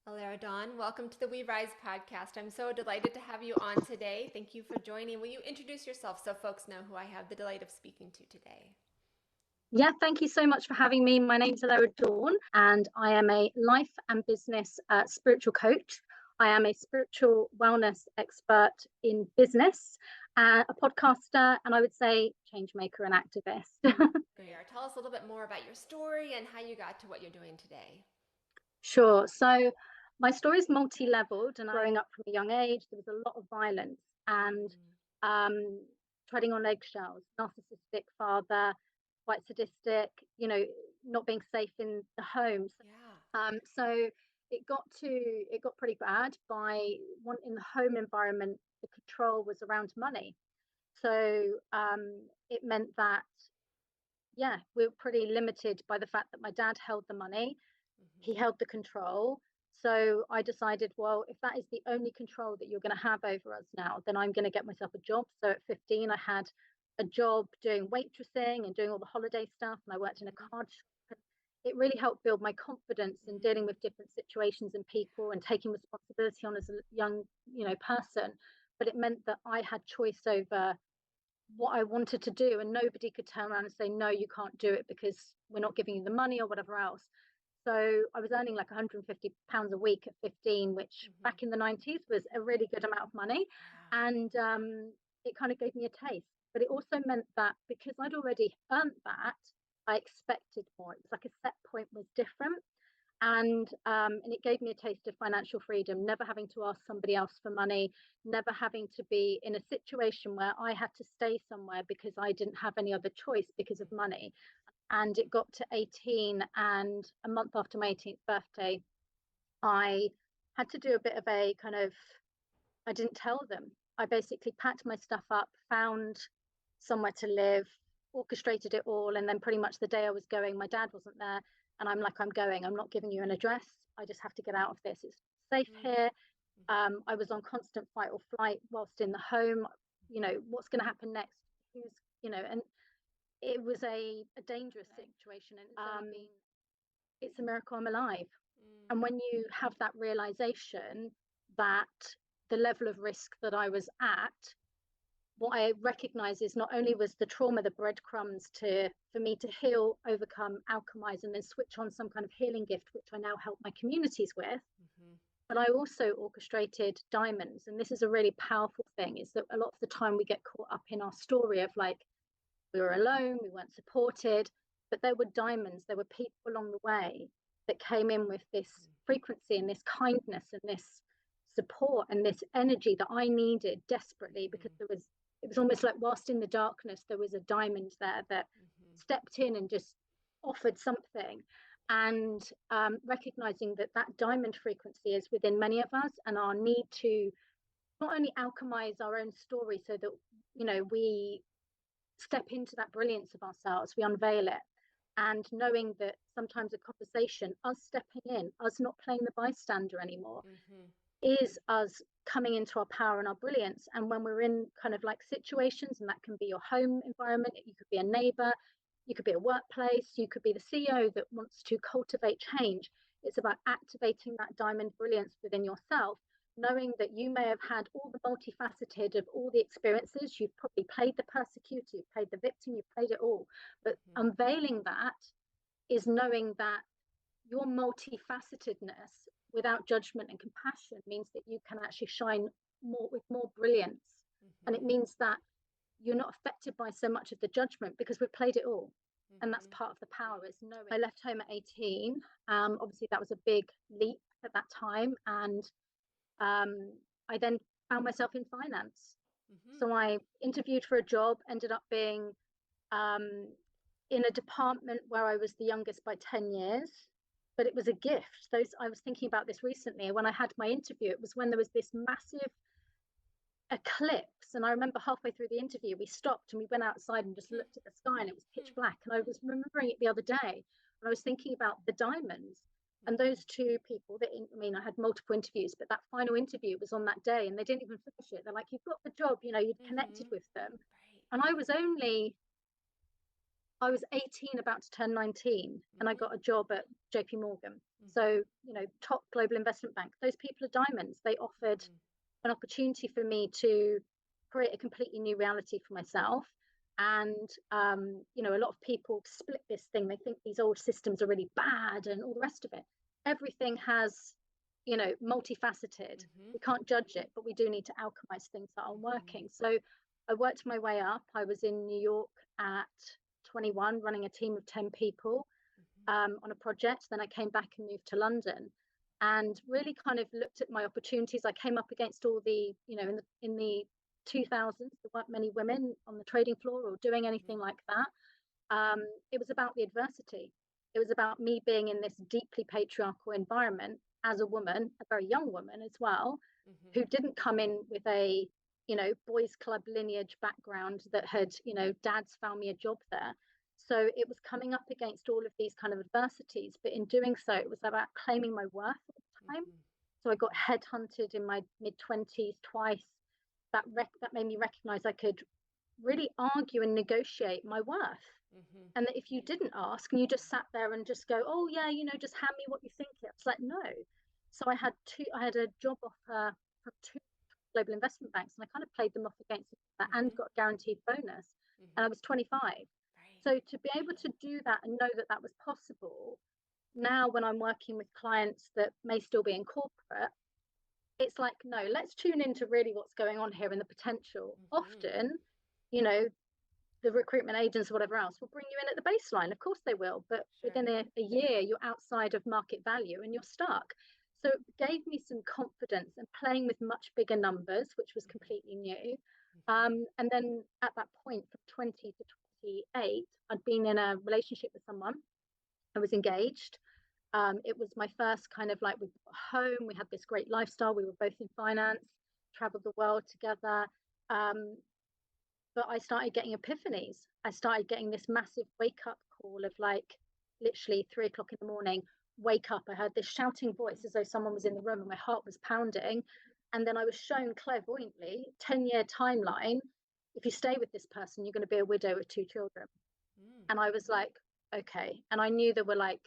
Allera Dawn, welcome to the We Rise podcast. I'm so delighted to have you on today. Thank you for joining. Will you introduce yourself so folks know who I have the delight of speaking to today? Yeah, thank you so much for having me. My name's Allera Dawn, and I am a life and business spiritual coach. I am a spiritual wellness expert in business, a podcaster, and I would say change maker and activist. Tell us a little bit more about your story and how you got to what you're doing today. Sure. So my story is multi-leveled, and growing up from a young age, there was a lot of violence and um, treading on eggshells, narcissistic father, quite sadistic, not being safe in the home. So it got pretty bad by one in the home environment. The control was around money, so it meant that we were pretty limited by the fact that my dad held the money, he held the control. So I decided, well, if that is the only control that you're going to have over us now, then I'm going to get myself a job. So at 15, I had a job doing waitressing and doing all the holiday stuff, and I worked in a card shop. It really helped build my confidence in dealing with different situations and people and taking responsibility on as a young, person. But it meant that I had choice over what I wanted to do, and nobody could turn around and say, no, you can't do it because we're not giving you the money or whatever else. So I was earning like £150 a week at 15, which back in the 90s was a really good amount of money. And it kind of gave me a taste. But it also meant that because I'd already earned that, I expected more. It was like a set point was different. And it gave me a taste of financial freedom, never having to ask somebody else for money, never having to be in a situation where I had to stay somewhere because I didn't have any other choice because of money. And it got to 18, and a month after my 18th birthday, I had to do a bit of a kind of, I didn't tell them. I basically packed my stuff up, found somewhere to live, orchestrated it all, and then pretty much the day I was going, my dad wasn't there, and I'm like, I'm going, I'm not giving you an address, I just have to get out of this, it's safe here. I was on constant fight or flight whilst in the home. What's going to happen next, who's, and it was a dangerous situation, and it's a miracle I'm alive. And when you have that realization that the level of risk that I was at, what I recognize is not only was the trauma the breadcrumbs for me to heal, overcome, alchemize, and then switch on some kind of healing gift, which I now help my communities with, but I also orchestrated diamonds. And this is a really powerful thing, is that a lot of the time we get caught up in our story of like, we were alone, we weren't supported, but there were diamonds, there were people along the way that came in with this frequency and this kindness and this support and this energy that I needed desperately, because it was almost like whilst in the darkness, there was a diamond there that stepped in and just offered something. And recognizing that that diamond frequency is within many of us, and our need to not only alchemize our own story so that, we step into that brilliance of ourselves, we unveil it. And knowing that sometimes a conversation, us stepping in, us not playing the bystander anymore, is us coming into our power and our brilliance. And when we're in kind of like situations, and that can be your home environment, you could be a neighbor, you could be a workplace, you could be the CEO that wants to cultivate change. It's about activating that diamond brilliance within yourself, knowing that you may have had all the multifaceted of all the experiences. You've probably played the persecutor, you've played the victim, you've played it all. But unveiling that is knowing that your multifacetedness without judgment and compassion means that you can actually shine more with more brilliance. And it means that you're not affected by so much of the judgment because we've played it all. And that's part of the power, is knowing. I left home at 18. Obviously that was a big leap at that time. And I then found myself in finance. So I interviewed for a job, ended up being in a department where I was the youngest by 10 years, but it was a gift. I was thinking about this recently. When I had my interview, it was when there was this massive eclipse. And I remember halfway through the interview, we stopped and we went outside and just looked at the sky, and it was pitch black. And I was remembering it the other day, and I was thinking about the diamonds. And those two people I had multiple interviews, but that final interview was on that day, and they didn't even finish it. They're like, you've got the job, you'd connected with them. And I was only I was 18, about to turn 19, and I got a job at JP Morgan. So, top global investment bank. Those people are diamonds. They offered an opportunity for me to create a completely new reality for myself. And, a lot of people split this thing. They think these old systems are really bad and all the rest of it. Everything has, multifaceted. We can't judge it, but we do need to alchemize things that aren't working. So I worked my way up. I was in New York at 21, running a team of 10 people on a project. Then I came back and moved to London and really kind of looked at my opportunities. I came up against all the, in the 2000s, there weren't many women on the trading floor or doing anything like that. It was about the adversity. It was about me being in this deeply patriarchal environment as a woman, a very young woman as well, who didn't come in with a, boys club lineage background that had, dads found me a job there. So it was coming up against all of these kind of adversities, but in doing so, it was about claiming my worth at the time. So I got headhunted in my mid-20s twice. That made me recognize I could really argue and negotiate my worth. And that if you didn't ask and you just sat there and just go, oh yeah, just hand me what you think. It's like, no. So I had a job offer from 2 global investment banks, and I kind of played them off against that and got a guaranteed bonus. And I was 25. So to be able to do that and know that that was possible, now when I'm working with clients that may still be in corporate, it's like, no, let's tune into really what's going on here and the potential. Often, the recruitment agents or whatever else will bring you in at the baseline. Of course they will, but within a year, you're outside of market value and you're stuck. So it gave me some confidence and playing with much bigger numbers, which was completely new. And then at that point, from 20 to 28, I'd been in a relationship with someone. I was engaged. It was my first kind of like, we got home, we had this great lifestyle. We were both in finance, traveled the world together. But I started getting epiphanies. I started getting this massive wake up call of like literally 3 o'clock in the morning, wake up. I heard this shouting voice as though someone was in the room and my heart was pounding. And then I was shown clairvoyantly, 10-year timeline. If you stay with this person, you're going to be a widow with 2 children. And I was like, okay. And I knew there were like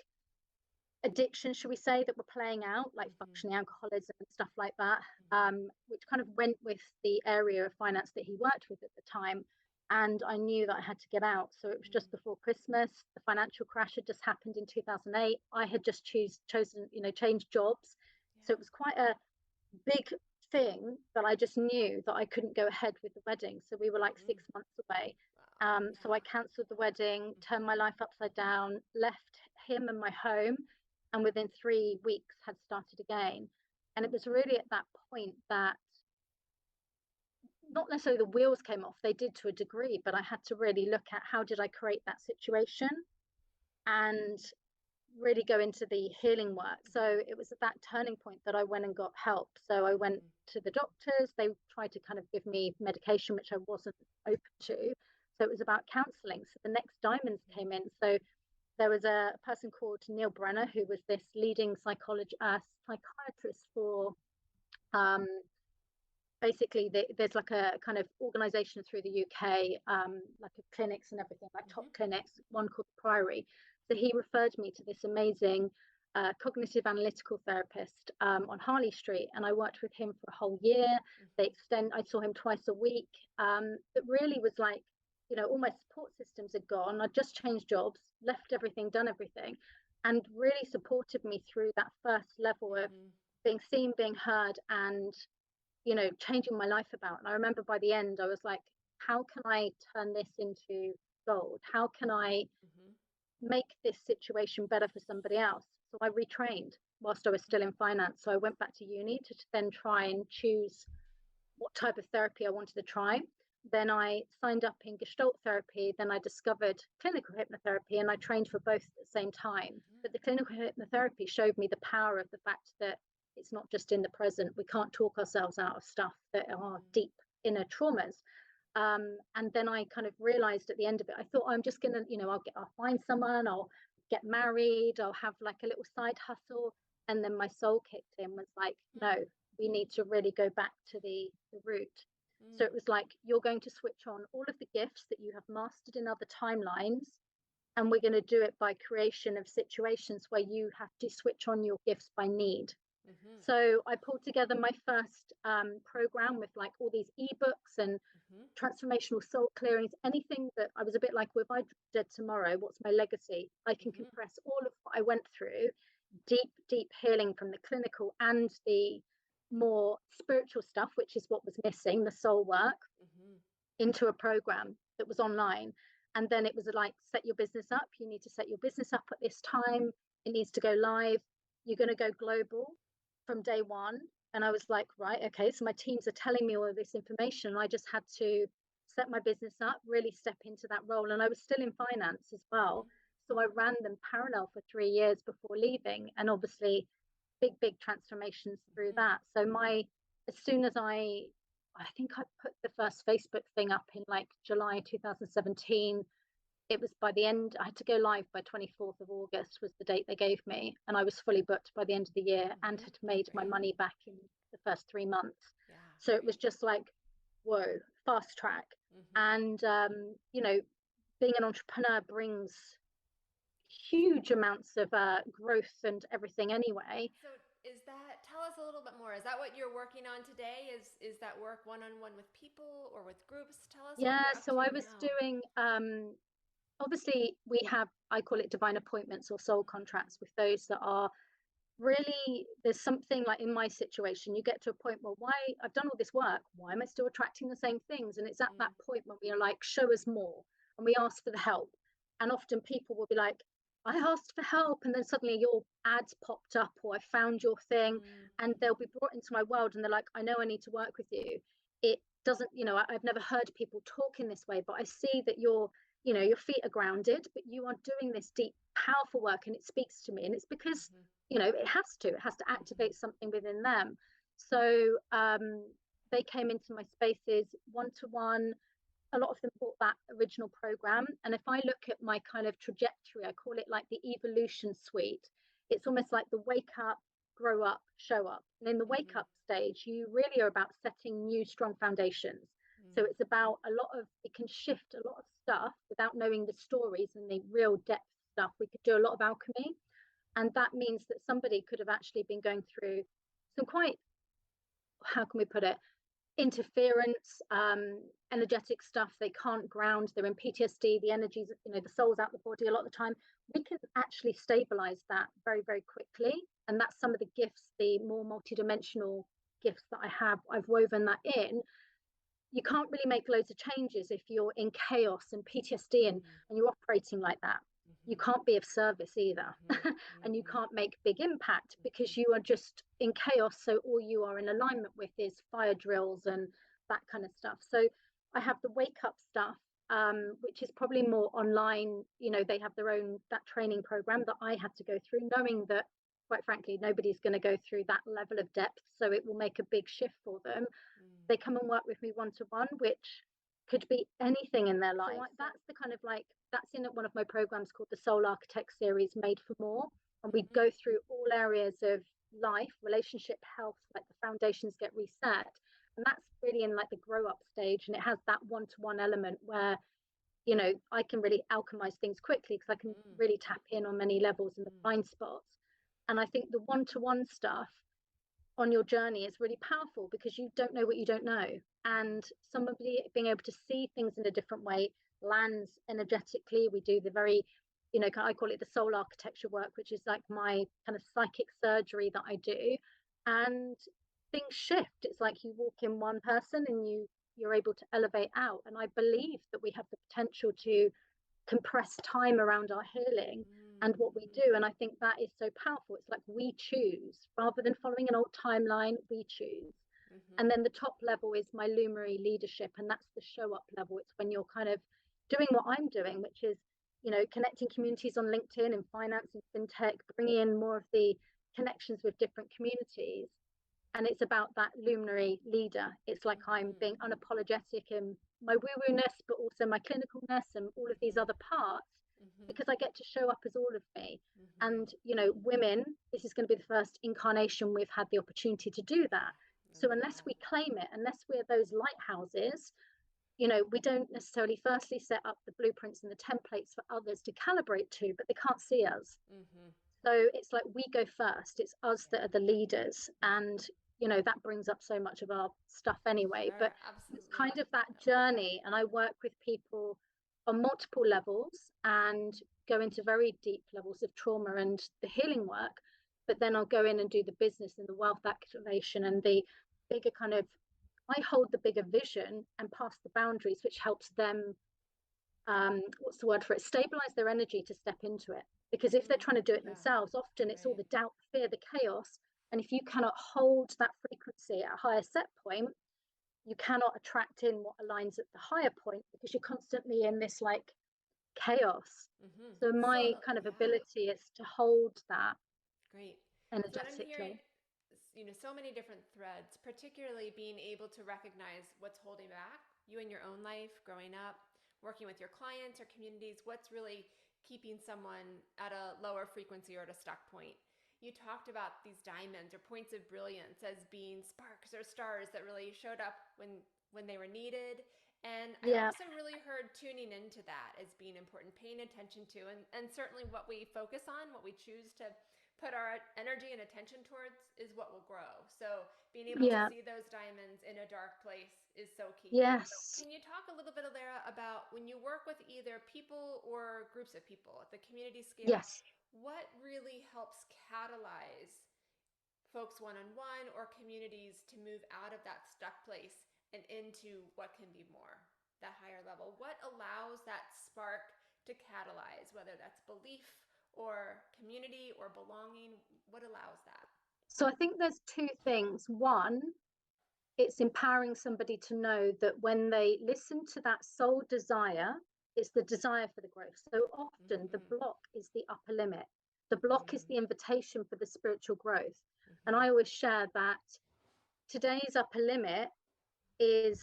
addictions, should we say, that were playing out, like functioning alcoholism and stuff like that, which kind of went with the area of finance that he worked with at the time. And I knew that I had to get out. So it was just before Christmas. The financial crash had just happened in 2008. I had just chosen, changed jobs. So it was quite a big thing that I just knew that I couldn't go ahead with the wedding. So we were like 6 months away. So I cancelled the wedding, turned my life upside down, left him and my home, and within 3 weeks had started again. And it was really at that point that not necessarily the wheels came off, they did to a degree, but I had to really look at how did I create that situation and really go into the healing work. So it was at that turning point that I went and got help. So I went to the doctors. They tried to kind of give me medication, which I wasn't open to. So it was about counseling. So the next diamonds came in. So there was a person called Neil Brenner, who was this leading psychiatrist for basically there's like a kind of organization through the UK, like clinics and everything, like top clinics, one called Priory. So he referred me to this amazing cognitive analytical therapist on Harley Street, and I worked with him for a whole year. I saw him twice a week. It really was like, all my support systems had gone. I'd just changed jobs, left everything, done everything, and really supported me through that first level of being seen, being heard, and changing my life about. And I remember by the end, I was like, how can I turn this into gold? How can I make this situation better for somebody else? So I retrained whilst I was still in finance. So I went back to uni to then try and choose what type of therapy I wanted to try. Then I signed up in Gestalt therapy. Then I discovered clinical hypnotherapy, and I trained for both at the same time. But the clinical hypnotherapy showed me the power of the fact that it's not just in the present. We can't talk ourselves out of stuff that are deep inner traumas. And then I kind of realized at the end of it, I thought, I'm just going to, I'll find someone, I'll get married, I'll have like a little side hustle. And then my soul kicked in, was like, no, we need to really go back to the root. So it was like, you're going to switch on all of the gifts that you have mastered in other timelines, And we're going to do it by creation of situations where you have to switch on your gifts by need. Mm-hmm. So I pulled together my first program with like all these ebooks and Mm-hmm. transformational soul clearings, anything that I was a bit like, well, if I dead tomorrow, what's my legacy? I can Mm-hmm. compress all of what I went through, deep healing from the clinical and the more spiritual stuff, which is what was missing, the soul work, Mm-hmm. into a program that was online. And then it was like, set your business up. You need to set your business up at this time. It needs to go live. You're going to go global from day one. And I was like, right, okay. So my teams are telling me all of this information. I just had to set my business up, really step into that role. And I was still in finance as well. So I ran them parallel for 3 years before leaving. And obviously, big transformations through Mm-hmm. that. So as soon as I think I put the first Facebook thing up in like July 2017. It was by the end, I had to go live by 24th of August was the date they gave me. And I was fully booked by the end of the year and Mm-hmm. had made my Great. money back in the first 3 months. Yeah. So it Great. was just like, whoa, fast track. Mm-hmm. And, being an entrepreneur brings huge amounts of growth and everything anyway. So tell us a little bit more. Is that what you're working on today? Is that work one-on-one with people or with groups? Tell us what Yeah, you're up so to I was now. doing obviously we have, I call it divine appointments or soul contracts with those that are really, there's something like in my situation, you get to a point where, why, I've done all this work, why am I still attracting the same things? And it's at that point when we are like, show us more, and we ask for the help. And often people will be like, I asked for help, and then suddenly your ads popped up, or I found your thing, and they'll be brought into my world, and they're like, I know I need to work with you. It doesn't, I've never heard people talk in this way, but I see that your feet are grounded, but you are doing this deep, powerful work, and it speaks to me. And it's because Mm-hmm. it has to activate something within them. So they came into my spaces one to one. A lot of them bought that original program. And if I look at my kind of trajectory, I call it like the evolution suite. It's almost like the wake up, grow up, show up. And in the wake Mm-hmm. up stage, you really are about setting new, strong foundations. So it's about it can shift a lot of stuff without knowing the stories and the real depth stuff. We could do a lot of alchemy. And that means that somebody could have actually been going through some quite, how can we put it, interference, energetic stuff. They can't ground, they're in PTSD, the energies, the soul's out the body a lot of the time. We can actually stabilize that very, very quickly. And that's some of the gifts, the more multidimensional gifts that I've woven that in. You can't really make loads of changes if you're in chaos and PTSD and you're operating like that. You Mm-hmm. can't be of service either. And you Mm-hmm. can't make big impact because you are just in chaos. So all you are in alignment with is fire drills and that kind of stuff. So I have the wake up stuff, which is probably more online. They have their own, that training program that I had to go through, knowing that quite frankly, nobody's going to go through that level of depth. So it will make a big shift for them. They come and work with me one to one, which could be anything in their life. So that's the kind of like, that's in one of my programs called the Soul Architect series, Made for More. And we go through all areas of life, relationship, health, like the foundations get reset. And that's really in like the grow up stage. And it has that one to one element where, I can really alchemize things quickly because I can really tap in on many levels in the blind spots. And I think the one to one stuff on your journey is really powerful because you don't know what you don't know. And somebody being able to see things in a different way lands energetically. We do the very, I call it the soul architecture work, which is like my kind of psychic surgery that I do. And things shift. It's like you walk in one person and you're able to elevate out. And I believe that we have the potential to compress time around our healing and what we do. And I think that is so powerful. It's like we choose rather than following an old timeline, we choose. And then the top level is my luminary leadership, and that's the show up level. It's when you're kind of doing what I'm doing, which is, connecting communities on LinkedIn and finance and fintech, bringing in more of the connections with different communities. And it's about that luminary leader. It's like I'm being unapologetic in my woo-woo-ness, but also my clinicalness and all of these other parts, because I get to show up as all of me. And, women, this is going to be the first incarnation we've had the opportunity to do that. So unless we claim it, unless we're those lighthouses, we don't necessarily firstly set up the blueprints and the templates for others to calibrate to, but they can't see us. So it's like we go first. It's us that are the leaders. And, that brings up so much of our stuff anyway. Sure, But it's absolutely. kind of that journey. And I work with people on multiple levels and go into very deep levels of trauma and the healing work. But then I'll go in and do the business and the wealth activation and the bigger kind of, I hold the bigger vision and pass the boundaries, which helps them, what's the word for it, stabilize their energy to step into it. Because if they're trying to do it themselves, often it's all the doubt, fear, the chaos. And if you cannot hold that frequency at a higher set point, you cannot attract in what aligns at the higher point, because you're constantly in this like chaos. So my kind of ability is to hold that energetically. So many different threads, particularly being able to recognize what's holding back you in your own life, growing up, working with your clients or communities, what's really keeping someone at a lower frequency or at a stuck point. You talked about these diamonds or points of brilliance as being sparks or stars that really showed up when they were needed. And I also really heard tuning into that as being important, paying attention to, and certainly what we focus on, what we choose to put our energy and attention towards is what will grow. So being able to see those diamonds in a dark place is so key. Yes. Can you talk a little bit, Allera, about when you work with either people or groups of people at the community scale, what really helps catalyze folks one-on-one or communities to move out of that stuck place and into what can be more, that higher level? What allows that spark to catalyze, whether that's belief or community or belonging? What allows that? So I think there's two things. One, it's empowering somebody to know that when they listen to that soul desire, it's the desire for the growth. So often the block is the upper limit. The block is the invitation for the spiritual growth. And I always share that today's upper limit is,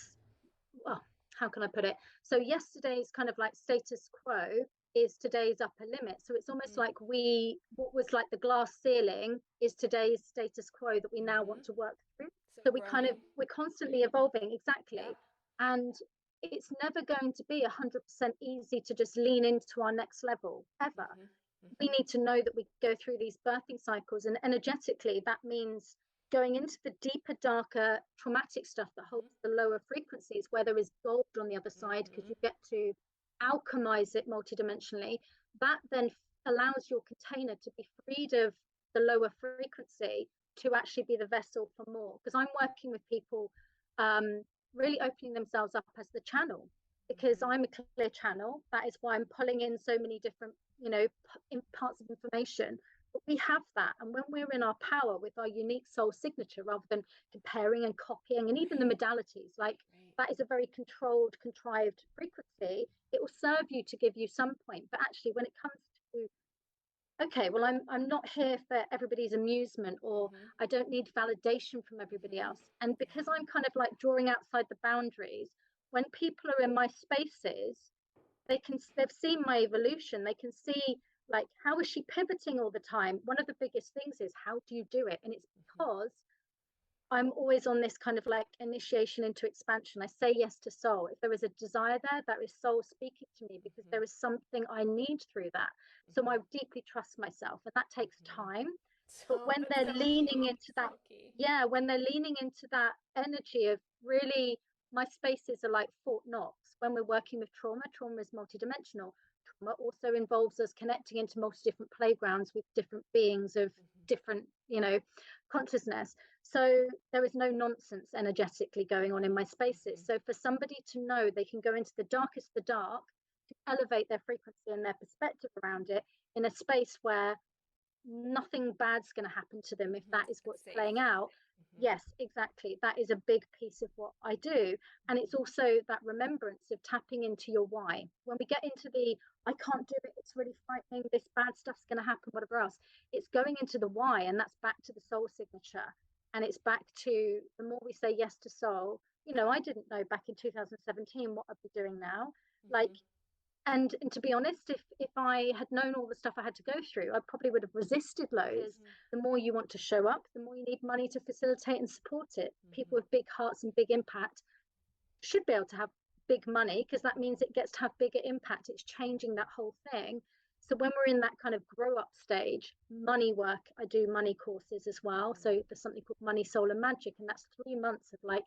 well, how can I put it? So yesterday's kind of like status quo is today's upper limit. So it's almost like what was like the glass ceiling is today's status quo that we now want to work through. So we're constantly evolving. Exactly. And it's never going to be 100% easy to just lean into our next level ever. We need to know that we go through these birthing cycles, and energetically that means going into the deeper, darker, traumatic stuff that holds the lower frequencies, where there is gold on the other side, because you get to alchemize it multidimensionally. That then allows your container to be freed of the lower frequency to actually be the vessel for more. Because I'm working with people really opening themselves up as the channel, because I'm a clear channel. That is why I'm pulling in so many different, parts of information. But we have that, and when we're in our power with our unique soul signature, rather than comparing and copying, and even the modalities, like that is a very controlled, contrived frequency. It will serve you to give you some point, but actually when it comes to, okay, well, I'm not here for everybody's amusement, or I don't need validation from everybody else. And because I'm kind of like drawing outside the boundaries, when people are in my spaces, they've seen my evolution. They can see, like, how is she pivoting all the time? One of the biggest things is, how do you do it? And it's because I'm always on this kind of like initiation into expansion. I say yes to soul. If there is a desire there, that is soul speaking to me, because there is something I need through that. So I deeply trust myself, and that takes time. But when they're leaning into that, when they're leaning into that energy of really, my spaces are like Fort Knox. When we're working with trauma is multidimensional. Trauma also involves us connecting into multi different playgrounds with different beings of different, consciousness. So there is no nonsense energetically going on in my spaces. So for somebody to know they can go into the darkest of the dark to elevate their frequency and their perspective around it in a space where nothing bad's going to happen to them, if that is what's playing out. Yes, exactly. That is a big piece of what I do. And it's also that remembrance of tapping into your why. When we get into the, I can't do it, it's really frightening, this bad stuff's going to happen, whatever else, it's going into the why. And that's back to the soul signature. And it's back to, the more we say yes to soul, I didn't know back in 2017 what I'd be doing now. Like, and to be honest, if I had known all the stuff I had to go through, I probably would have resisted loads. The more you want to show up, the more you need money to facilitate and support it. People with big hearts and big impact should be able to have big money, because that means it gets to have bigger impact. It's changing that whole thing. So when we're in that kind of grow up stage, money work, I do money courses as well. So there's something called Money, Soul and Magic, and that's 3 months of like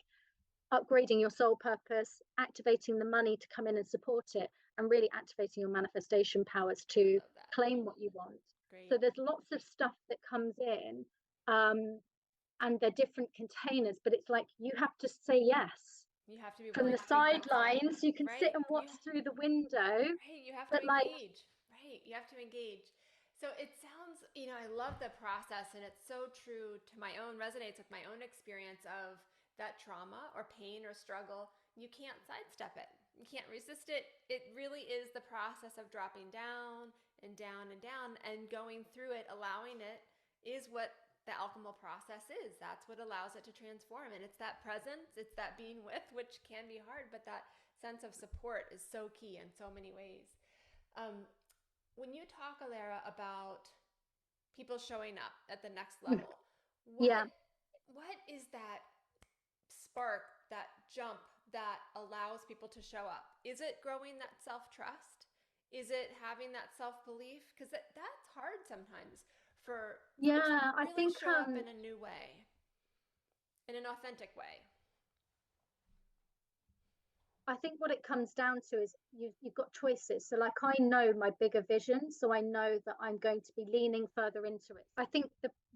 upgrading your soul purpose, activating the money to come in and support it, and really activating your manifestation powers to Love that. claim what you want. So Great. there's lots of stuff that comes in, and they're different containers, but it's like you have to say yes. You have to be From willing the to take that step. sidelines, you can sit Right? and watch through the window, Right, you have to but like, engage. Right, you have to engage. So it sounds, I love the process, and it's so true to my own, resonates with my own experience of that trauma or pain or struggle. You can't sidestep it. You can't resist it. It really is the process of dropping down and down and down and going through it, allowing it is what the alchemical process is. That's what allows it to transform. And it's that presence, it's that being with, which can be hard, but that sense of support is so key in so many ways. Um, when you talk, Allera, about people showing up at the next level, yeah, what is that spark, that jump that allows people to show up? Is it growing that self-trust? Is it having that self-belief? Because that's hard sometimes for folks to yeah, I really think show up in a new way, in an authentic way. I think what it comes down to is you've got choices. So like I know my bigger vision, so I know that I'm going to be leaning further into it. I think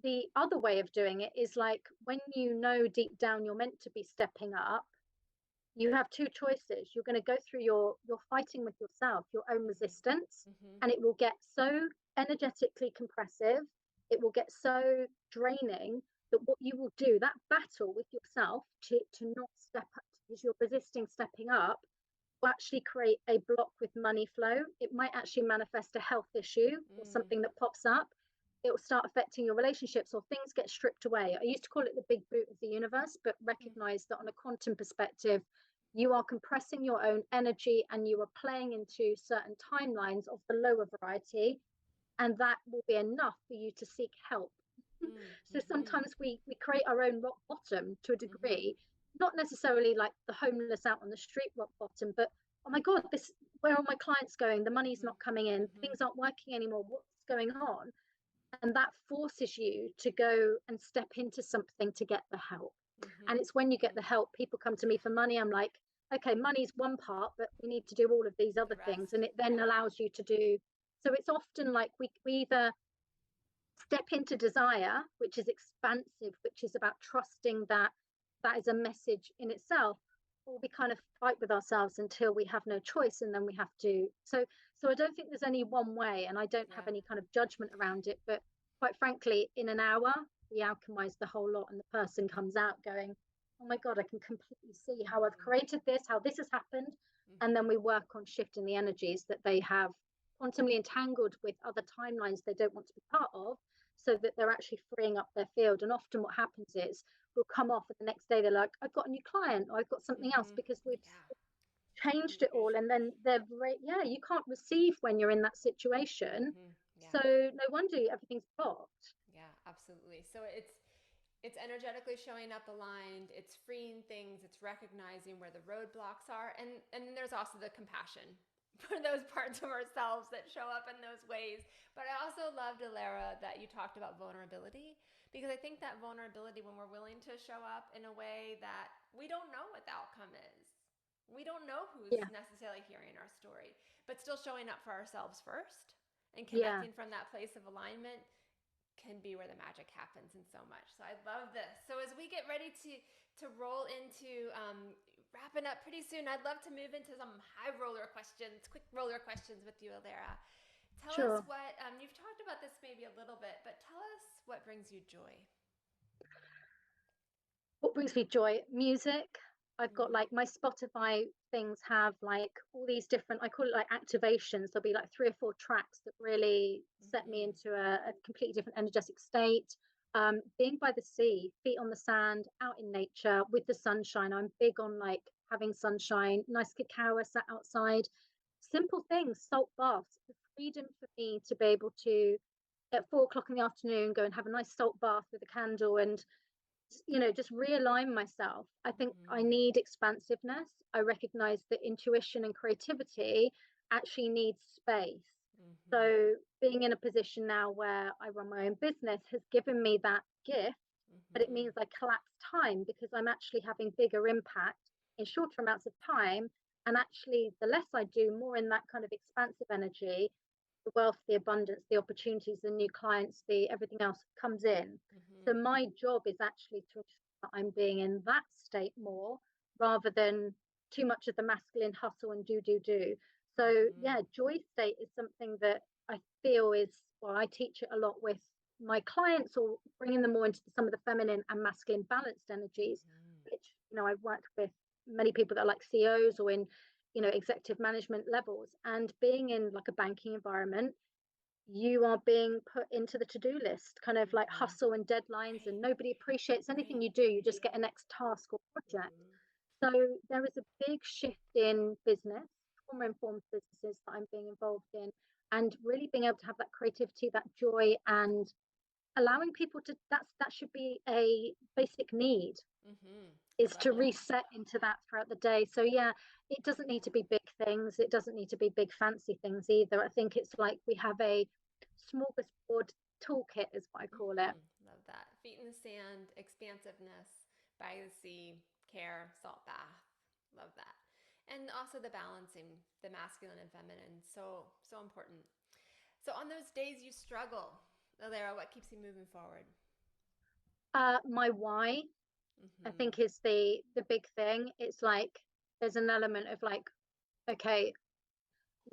the other way of doing it is like when you know deep down you're meant to be stepping up, you have two choices. You're going to go through you're fighting with yourself, your own resistance, Mm-hmm. and it will get so energetically compressive, it will get so draining that what you will do, that battle with yourself to not step up because you're resisting stepping up, will actually create a block with money flow. It might actually manifest a health issue or something that pops up. It will start affecting your relationships or things get stripped away. I used to call it the big boot of the universe, but recognize that on a quantum perspective, you are compressing your own energy and you are playing into certain timelines of the lower variety, and that will be enough for you to seek help. So Mm-hmm. sometimes we create our own rock bottom to a Mm-hmm. degree, not necessarily like the homeless out on the street rock bottom, but oh my god, this, where are my clients going? The money's Mm-hmm. not coming in, Mm-hmm. things aren't working anymore, what's going on? And that forces you to go and step into something to get the help. Mm-hmm. And it's when you get the help, people come to me for money, I'm like, okay, money's one part, but we need to do all of these The other things, rest. and it then Yeah. allows you to do. So it's often like we either step into desire, which is expansive, which is about trusting that that is a message in itself, or we kind of fight with ourselves until we have no choice, and then we have to. So I don't think there's any one way, and I don't have Yeah. any kind of judgment around it. But quite frankly, in an hour, we alchemize the whole lot, and the person comes out going, "Oh my god, I can completely see how I've Mm-hmm. created this, how this has happened," and then Mm-hmm. we work on shifting the energies that they have quantumly entangled with other timelines they don't want to be part of, so that they're actually freeing up their field. And often what happens is we'll come off and the next day they're like, I've got a new client, or I've got something else, Mm-hmm. because we've Yeah. changed it all. And Intuition. then they're yeah, you can't receive when you're in that situation. Mm-hmm. Yeah. So no wonder everything's blocked. Yeah, absolutely. So it's energetically showing up aligned, it's freeing things, it's recognizing where the roadblocks are, and there's also the compassion for those parts of ourselves that show up in those ways. But I also loved, Allera, that you talked about vulnerability, because I think that vulnerability, when we're willing to show up in a way that we don't know what the outcome is, we don't know who's Yeah, necessarily hearing our story, but still showing up for ourselves first and yeah, connecting from that place of alignment can be where the magic happens in so much. So I love this. So as we get ready to roll into wrapping up pretty soon, I'd love to move into some high roller questions, quick roller questions with you, Allera. Tell us sure. what you've talked about this maybe a little bit, but tell us what brings you joy. What brings me joy? Music. I've got Mm, like my Spotify things have like all these different, I call it like activations. There'll be like 3 or 4 tracks that really set me mm-hmm, into a completely different energetic state. Being by the sea, feet on the sand, out in nature with the sunshine. I'm big on like having sunshine, nice cacao sat outside. Simple things, salt baths, the freedom for me to be able to at 4 o'clock in the afternoon go and have a nice salt bath with a candle and just realign myself. I think I Mm-hmm. need expansiveness. I recognize that intuition and creativity actually needs space. Mm-hmm. So being in a position now where I run my own business has given me that gift, but it Mm-hmm. means I collapse time because I'm actually having bigger impact in shorter amounts of time. And actually, the less I do, more in that kind of expansive energy, the wealth, the abundance, the opportunities, the new clients, the everything else comes in. So Mm-hmm. my job is actually to ensure that I'm being in that state more rather than too much of the masculine hustle and do. So Mm-hmm. yeah, joy state is something that I feel is, well, I teach it a lot with my clients, or bringing them more into some of the feminine and masculine balanced energies, Mm-hmm. which I've worked with many people that are like CEOs or in executive management levels, and being in like a banking environment, you are being put into the to-do list, kind of like Mm-hmm. hustle and deadlines, Right. and nobody appreciates anything Right. you do. You just get a next task or project. Mm-hmm. So there is a big shift in business, trauma informed businesses that I'm being involved in, and really being able to have that creativity, that joy, and allowing people to, that should be a basic need, Mm-hmm. I is love to that. reset into that throughout the day. So yeah, it doesn't need to be big things. It doesn't need to be big fancy things either. I think it's like we have a smorgasbord toolkit, is what I call it. Mm-hmm. Love that. Feet in the sand, expansiveness, by the sea, care, salt bath. Love that. And also the balancing the masculine and feminine. So, so important. So on those days you struggle, Allera, what keeps you moving forward? My why, I Mm-hmm. think, is the big thing. It's like there's an element of like, okay,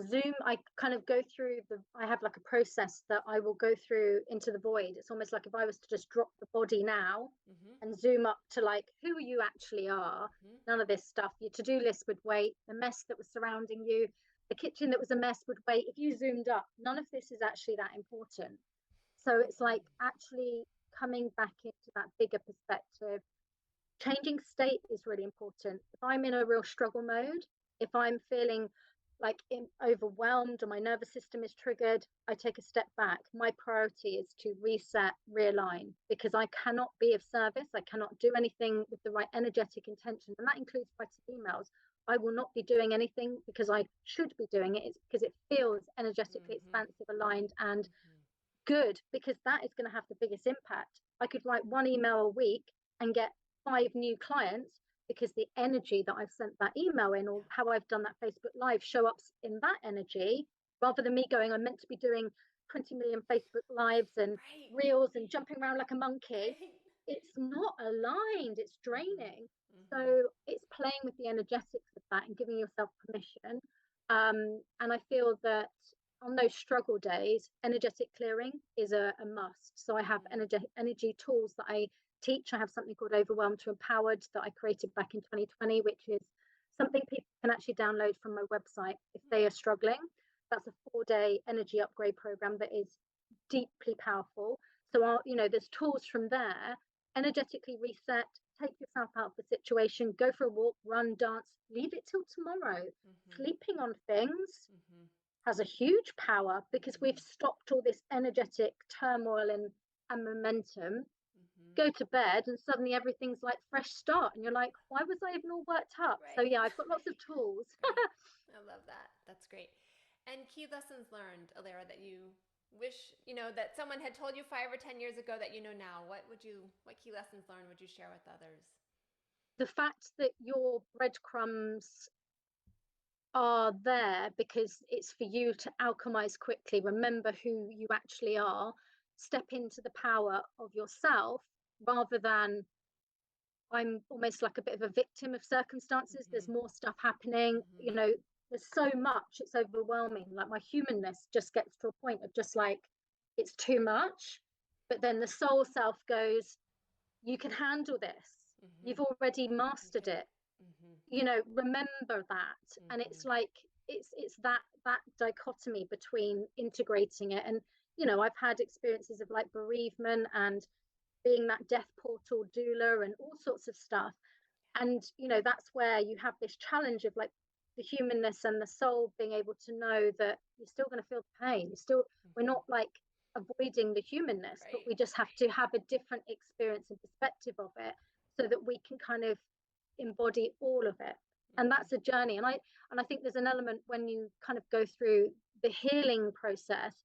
Zoom, I kind of go through I have like a process that I will go through into the void. It's almost like if I was to just drop the body now Mm-hmm. and zoom up to like who you actually are, Mm-hmm. none of this stuff, your to do list would wait, the mess that was surrounding you, the kitchen that was a mess would wait. If you zoomed up, none of this is actually that important. So it's Mm-hmm. like actually coming back into that bigger perspective. Changing state is really important. If I'm in a real struggle mode, if I'm feeling like overwhelmed or my nervous system is triggered, I take a step back. My priority is to reset, realign, because I cannot be of service. I cannot do anything with the right energetic intention. And that includes writing emails. I will not be doing anything because I should be doing it. It's because it feels energetically Mm-hmm. expansive, aligned, and Mm-hmm. good, because that is going to have the biggest impact. I could write one email a week and get 5 new clients because the energy that I've sent that email in, or Yeah. how I've done that Facebook Live, show up in that energy, rather than me going, I'm meant to be doing 20 million Facebook Lives and Right. reels and jumping around like a monkey. Right. It's not aligned, it's Mm-hmm. draining. Mm-hmm. So it's playing with the energetics of that and giving yourself permission. And I feel that on those struggle days, energetic clearing is a must. So I have energy tools that I teach. I have something called Overwhelmed to Empowered that I created back in 2020, which is something people can actually download from my website if they are struggling. That's a 4-day energy upgrade program that is deeply powerful. So there's tools from there. Energetically reset, take yourself out of the situation, go for a walk, run, dance, leave it till tomorrow. Mm-hmm. Sleeping on things Mm-hmm. has a huge power because we've Mm-hmm. stopped all this energetic turmoil and momentum. Mm-hmm. Go to bed and suddenly everything's like fresh start, and you're like, why was I even all worked up? So Right. yeah, I've got lots of tools. Great. I love that. That's great. And key lessons learned, Allera, that you wish, that someone had told you 5 or 10 years ago that you know now. What key lessons learned would you share with others? The fact that your breadcrumbs are there because it's for you to alchemize quickly, remember who you actually are, step into the power of yourself, rather than I'm almost like a bit of a victim of circumstances. There's Mm-hmm. more stuff happening, Mm-hmm. there's so much, it's overwhelming. Like my humanness just gets to a point of just like, it's too much. But then the soul self goes, you can handle this. Mm-hmm. You've already You mastered can. it. Mm-hmm. Remember that. And Mm-hmm. it's like, it's that dichotomy between integrating it. And, I've had experiences of like bereavement and being that death portal doula and all sorts of stuff. And that's where you have this challenge of like the humanness and the soul being able to know that you're still going to feel the pain. We're Mm-hmm. not like avoiding the humanness, but Right. we just have to have a different experience and perspective of it so that we can kind of embody all of it. And Mm-hmm. that's a journey. And I think there's an element when you kind of go through the healing process,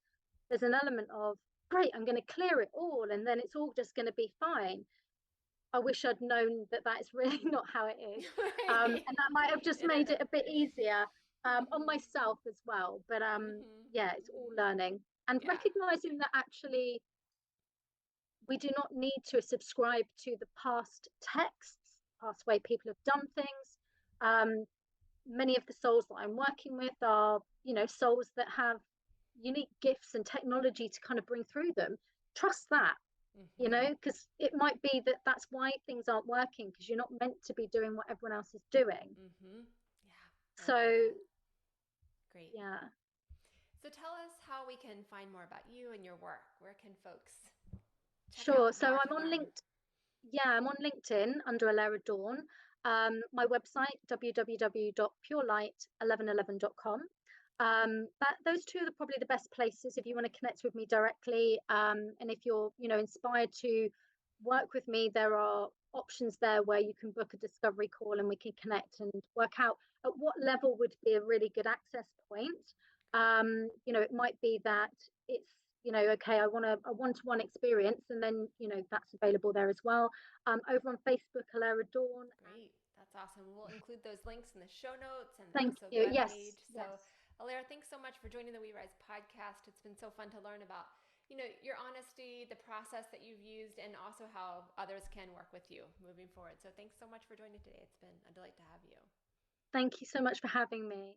there's an element of, great, I'm going to clear it all and then it's all just going to be fine. I wish I'd known that that's really not how it is. Right. And that might have just It made it isn't. a bit easier on Mm-hmm. myself as well. But Mm-hmm. yeah, it's all Mm-hmm. learning and Yeah. recognizing that actually we do not need to subscribe to the past texts, past way people have done things. Um, Many of the souls that I'm working with are, souls that have unique gifts and technology to kind of bring through them. Trust that, Mm-hmm. because it might be that that's why things aren't working because you're not meant to be doing what everyone else is doing. Mm-hmm. Yeah. I love So, that. Great. yeah, So tell us how we can find more about you and your work. Where can folks check out sure. So more I'm to on learn? LinkedIn. Yeah, I'm on LinkedIn under Allera Dawn. My website, www.purelight1111.com. Those two are probably the best places if you want to connect with me directly. And if you're, inspired to work with me, there are options there where you can book a discovery call and we can connect and work out at what level would be a really good access point. It might be that it's okay, I want a one-to-one experience, and then that's available there as well. Over on Facebook, Allera Dawn. And Great. That's awesome. We'll include those links in the show notes and the thank episode you. Yes, webpage. yes. So, Alera, thanks so much for joining the We Rise podcast. It's been so fun to learn about, your honesty, the process that you've used, and also how others can work with you moving forward. So, thanks so much for joining today. It's been a delight to have you. Thank you so much for having me.